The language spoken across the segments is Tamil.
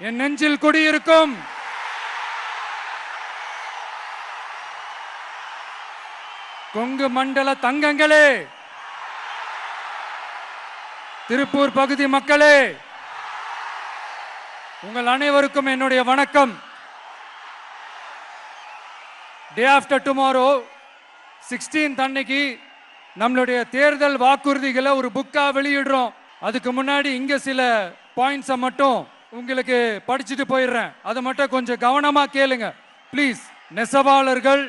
என் நெஞ்சில் குடியிருக்கும் கொங்கு மண்டல தங்கங்களே, திருப்பூர் பகுதி மக்களே, உங்கள் அனைவருக்கும் என்னுடைய வணக்கம். டே ஆஃப்டர் டுமாரோ 16th அன்னைக்கு நம்மளுடைய தேர்தல் வாக்குறுதிகளை ஒரு புக்கா வெளியிடுறோம். அதுக்கு முன்னாடி இங்க சில பாயிண்ட்ஸை மட்டும் உங்களுக்கு படிச்சுட்டு போயிடுறேன். அதை மட்டும் கொஞ்சம் கவனமா கேளுங்க ப்ளீஸ். நெசவாளர்கள்,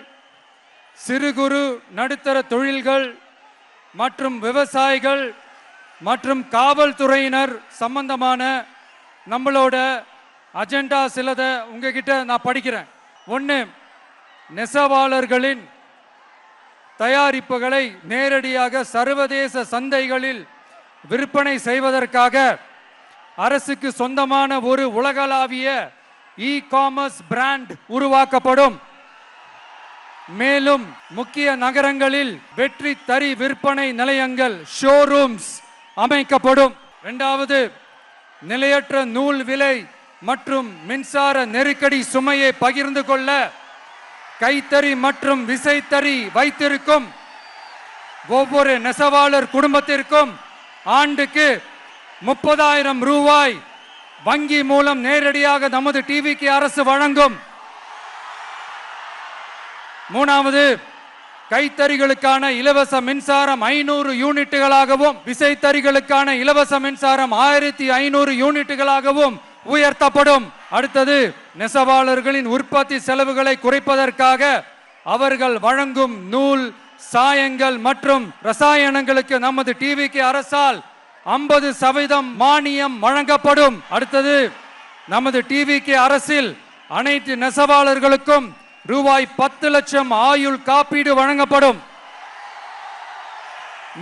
சிறு குறு நடுத்தர தொழில்கள் மற்றும் விவசாயிகள் மற்றும் காவல்துறையினர் சம்பந்தமான நம்மளோட அஜெண்டா சிலதை உங்ககிட்ட நான் படிக்கிறேன். ஒன்று, நெசவாளர்களின் தயாரிப்புகளை நேரடியாக சர்வதேச சந்தைகளில் விற்பனை செய்வதற்காக அரசுக்கு சொந்தமான ஒரு உலகளாவிய இ காமர்ஸ் பிராண்ட் உருவாக்கப்படும். மேலும் முக்கிய நகரங்களில் வெற்றி தறி விற்பனை நிலையங்கள் ஷோரூம்ஸ் அமைக்கப்படும். இரண்டாவது, நிலையற்ற நூல் விலை மற்றும் மின்சார நெருக்கடி சுமையை பகிர்ந்து கொள்ள கைத்தறி மற்றும் விசைத்தறி வைத்திருக்கும் ஒவ்வொரு நெசவாளர் குடும்பத்திற்கும் ஆண்டுக்கு 30,000 ரூபாய் வங்கி மூலம் நேரடியாக நமது டிவிக்கு அரசு வழங்கும். மூணாவது, கைத்தறிகளுக்கான இலவச மின்சாரம் 500 யூனிட்டுகளாகவும் விசைத்தறிகளுக்கான இலவச மின்சாரம் 1500 யூனிட்டுகளாகவும் உயர்த்தப்படும். அடுத்தது, நெசவாளர்களின் உற்பத்தி செலவுகளை குறைப்பதற்காக அவர்கள் வழங்கும் நூல், சாயங்கள் மற்றும் ரசாயனங்களுக்கு நமது டிவிக்கு அரசால் 50% மானியம் வழங்கப்படும். அடுத்தது, நமது டிவிக்கு அரசில் அனைத்து நெசவாளர்களுக்கும் ரூபாய் 10 லட்சம் ஆயுள் காப்பீடு வழங்கப்படும்.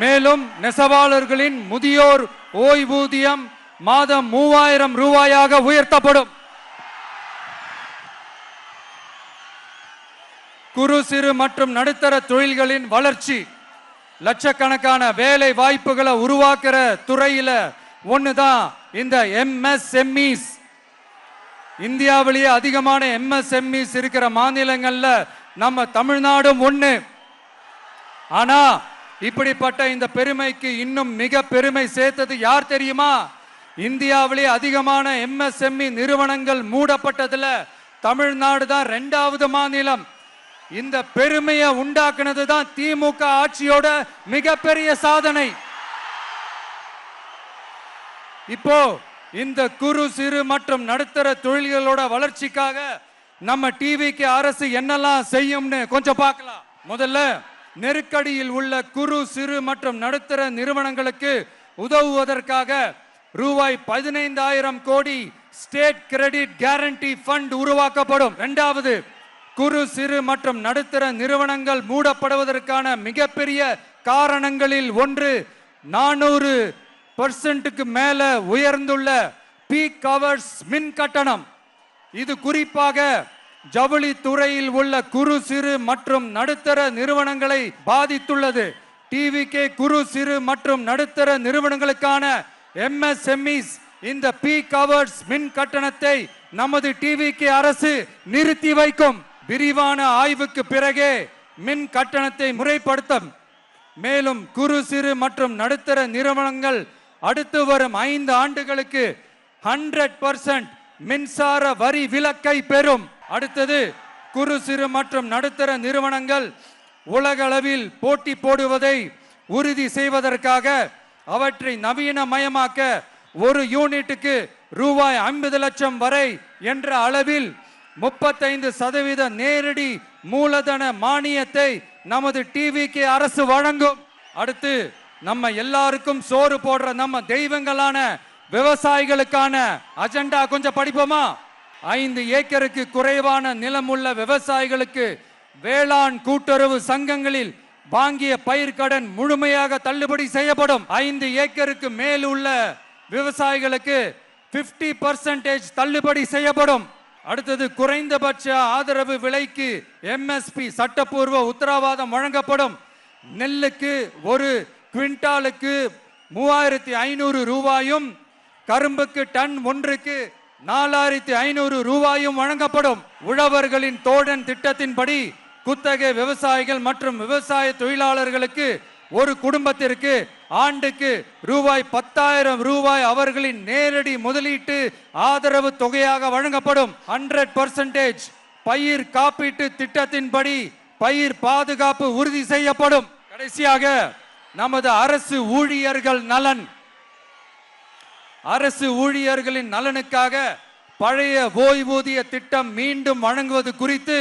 மேலும் நெசவாளர்களின் முதியோர் ஓய்வூதியம் மாதம் 3000 ரூபாயாக உயர்த்தப்படும். குறு சிறு மற்றும் நடுத்தர தொழில்களின் வளர்ச்சி, லட்சக்கணக்கான வேலை வாய்ப்புகளை உருவாக்குற துறையில ஒண்ணுதான் இந்த MSMEs. இந்தியாவிலேயே அதிகமான MSMEs இருக்கிற மாநிலங்கள்ல நம்ம தமிழ்நாடும் ஒண்ணு. ஆனா இப்படிப்பட்ட இந்த பெருமைக்கு இன்னும் மிக பெருமை சேர்த்தது யார் தெரியுமா? இந்தியாவிலே அதிகமான MSME நிறுவனங்கள் மூடப்பட்டதுல தமிழ்நாடு தான் 2வது மாநிலம். இந்த பெருமையை உண்டாக்குனது தான் திமுக ஆட்சியோட மிகப்பெரிய சாதனை. இப்போ இந்த குறு சிறு மற்றும் நடுத்தர தொழில்களோட வளர்ச்சிக்காக நம்ம டிவிக்கு அரசு என்னெல்லாம் செய்யும்னு கொஞ்சம் பார்க்கலாம். முதல்ல, நெருக்கடியில் உள்ள குறு சிறு மற்றும் நடுத்தர நிறுவனங்களுக்கு உதவுவதற்காக ரூபாய் 15,000 கோடி ஸ்டேட் கிரெடிட் கேரண்டி ஃபண்ட் உருவாக்கப்படும். இரண்டாவது, குறு சிறு மற்றும் நடுத்தர நிறுவனங்கள் மூடப்படுவதற்கான மிகப்பெரிய காரணங்களில் ஒன்று 400% மேல உயர்ந்துள்ள பீக் ஹவர்ஸ் மின் கட்டணம். இது குறிப்பாக ஜவுளி துறையில் உள்ள குறு சிறு மற்றும் நடுத்தர நிறுவனங்களை பாதித்துள்ளது. டிவிகே குறு சிறு மற்றும் நடுத்தர நிறுவனங்களுக்கான MSMEs இந்த பீக் ஹவர்ஸ் மின் கட்டணத்தை நமது டிவிகே அரசு நிறுத்தி வைக்கும். விரிவான ஆய்வுக்கு பிறகே மின் கட்டணத்தை முறைப்படுத்தும். மேலும் குறு சிறு மற்றும் நடுத்தர நிறுவனங்கள் அடுத்து வரும் 5 ஆண்டுகளுக்கு 100% மின்சார வரி விலக்கை பெறும். அடுத்தது, குறு சிறு மற்றும் நடுத்தர நிறுவனங்கள் உலகளவில் போட்டி போடுவதை உறுதி செய்வதற்காக அவற்றை நவீனமயமாக்க ஒரு யூனிட்டுக்கு ரூபாய் 50 லட்சம் வரை என்ற அளவில் 35% நேரடி மூலதன மானியத்தை நமது டிவிக்கு அரசு வழங்கும். அடுத்து, நம்ம எல்லாருக்கும் சோறு போடுற நம்ம தெய்வங்களான விவசாயிகளுக்கான அஜெண்டா கொஞ்சம் படிப்போமா? 5 ஏக்கருக்கு குறைவான நிலம் உள்ள விவசாயிகளுக்கு வேளாண் கூட்டுறவு சங்கங்களில் வாங்கிய பயிர்க்கடன் முழுமையாக தள்ளுபடி செய்யப்படும். 5 ஏக்கருக்கு மேல் உள்ள விவசாயிகளுக்கு 50% தள்ளுபடி செய்யப்படும். அடுத்தது, குறைந்தபட்ச ஆதரவு விலைக்கு MSP சட்டப்பூர்வ உத்தரவாதம் வழங்கப்படும். நெல்லுக்கு ஒரு குவிண்டாலுக்கு 3500 ரூபாயும், கரும்புக்கு டன் ஒன்றுக்கு 4500 ரூபாயும் வழங்கப்படும். உழவர்களின் தோழன் திட்டத்தின்படி குத்தகை விவசாயிகள் மற்றும் விவசாய தொழிலாளர்களுக்கு ஒரு குடும்பத்திற்கு ஆண்டுக்கு ரூபாய் 10,000 அவர்களின் நேரடி முதலீட்டு ஆதரவு தொகையாக வழங்கப்படும். 100% பயிர் காப்பீட்டு திட்டத்தின்படி பயிர் பாதுகாப்பு உறுதி செய்யப்படும். கடைசியாக நமது அரசு ஊழியர்களின் நலனுக்காக பழைய ஓய்வூதிய திட்டம் மீண்டும் வழங்குவது குறித்து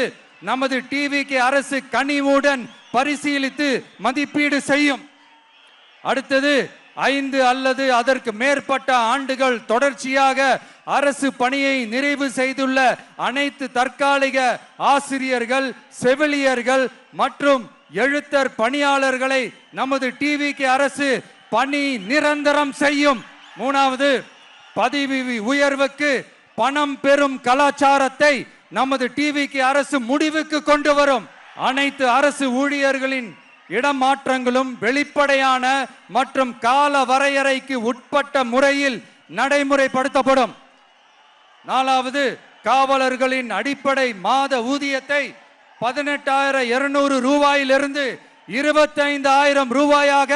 நமது டிவிகே அரசு கனிவுடன் பரிசீலித்து மதிப்பீடு செய்யும். அடுத்தது 5 அல்லது அதற்கு மேற்பட்ட ஆண்டுகள் தொடர்ச்சியாக அரசு பணியை நிறைவு செய்துள்ள அனைத்து தற்காலிக ஆசிரியர்கள், செவிலியர்கள் மற்றும் எழுத்தர் பணியாளர்களை நமது டிவிகே அரசு பணி நிரந்தரம் செய்யும். 3வது, பதவி உயர்வுக்கு பணம் பெறும் கலாச்சாரத்தை நமது டிவிகே அரசு முடிவுக்கு கொண்டு வரும். அனைத்து அரசு ஊழியர்களின் இடமாற்றங்களும் வெளிப்படையான மற்றும் கால வரையறைக்கு உட்பட்ட முறையில் நடைமுறைப்படுத்தப்படும். 4வது, காவலர்களின் அடிப்படை மாத ஊதியத்தை 18,200 ரூபாயிலிருந்து 25,000 ரூபாயாக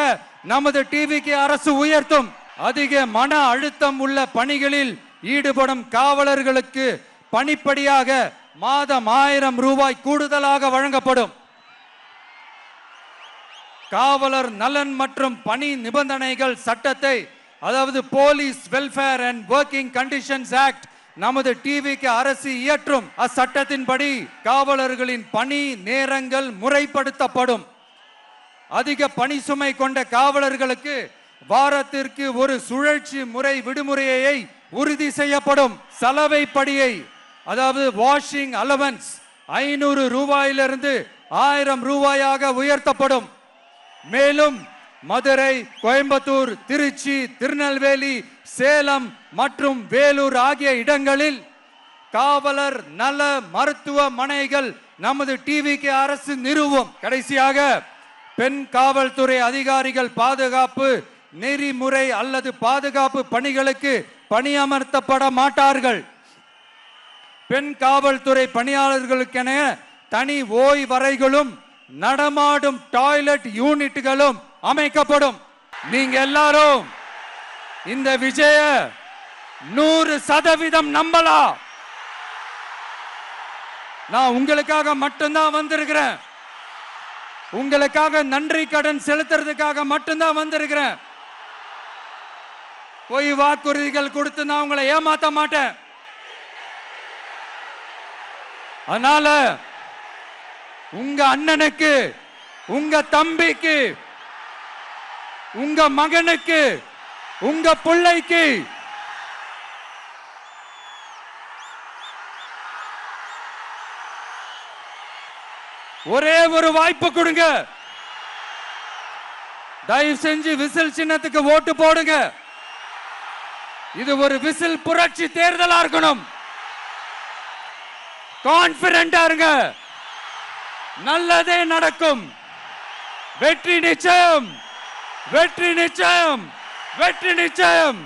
நமது டிவிகே அரசு உயர்த்தும். அதிக மன அழுத்தம் உள்ள பணிகளில் ஈடுபடும் காவலர்களுக்கு பணிப்படியாக மாதம் 1000 ரூபாய் கூடுதலாக வழங்கப்படும். காவலர் நலன் மற்றும் பணி நிபந்தனைகள் சட்டத்தை, அதாவது police welfare and working conditions act, நமது டிவிகே அரசு இயற்றும். அச்சட்டத்தின்படி காவலர்களின் பணி நேரங்கள் முறைப்படுத்தப்படும். அதிக பணி சுமை கொண்ட காவலர்களுக்கு வாரத்திற்கு ஒரு சுழற்சி முறை விடுமுறையை உறுதி செய்யப்படும். சலவைப்படியை, அதாவது வாஷிங் அலவன்ஸ் 500 ரூபாயிலிருந்து 1000 ரூபாயாக உயர்த்தப்படும். மேலும் மதுரை, கோயம்புத்தூர், திருச்சி, திருநெல்வேலி, சேலம் மற்றும் வேலூர் ஆகிய இடங்களில் காவலர் நல மருத்துவமனைகள் நமது டிவிகே அரசு நிறுவும். கடைசியாக பெண் காவல்துறை அதிகாரிகள் பாதுகாப்பு நெறிமுறை அல்லது பாதுகாப்பு பணிகளுக்கு பணியமர்த்தப்பட மாட்டார்கள். பெண் காவல்துறை பணியாளர்களுக்கென தனி ஓய்வறைகளும் நடமாடும் டாய்லெட் யூனிட்டுகளும் அமைக்கப்படும். நீங்க எல்லாரும் இந்த விஜய 100% நம்பலாம். நான் உங்களுக்காக மட்டும்தான் வந்திருக்கிறேன். உங்களுக்காக நன்றி கடன் செலுத்துறதுக்காக மட்டும்தான் வந்திருக்கிறேன். போய் வாக்குறுதிகள் கொடுத்து நான் உங்களை ஏமாத்த மாட்டேன். அதனால உங்க அண்ணனுக்கு, உங்க தம்பிக்கு, உங்க மகனுக்கு, உங்க பிள்ளைக்கு ஒரே ஒரு வாய்ப்பு கொடுங்க. தயவு செஞ்சு விசில் சின்னத்துக்கு ஓட்டு போடுங்க. இது ஒரு விசில் புரட்சி தேர்தலா இருக்கணும். கான்பிடென்டா இருங்க. நல்லதே நடக்கும். வெற்றி நிச்சயம், வெற்றி நிச்சயம், வெற்றி நிச்சயம்.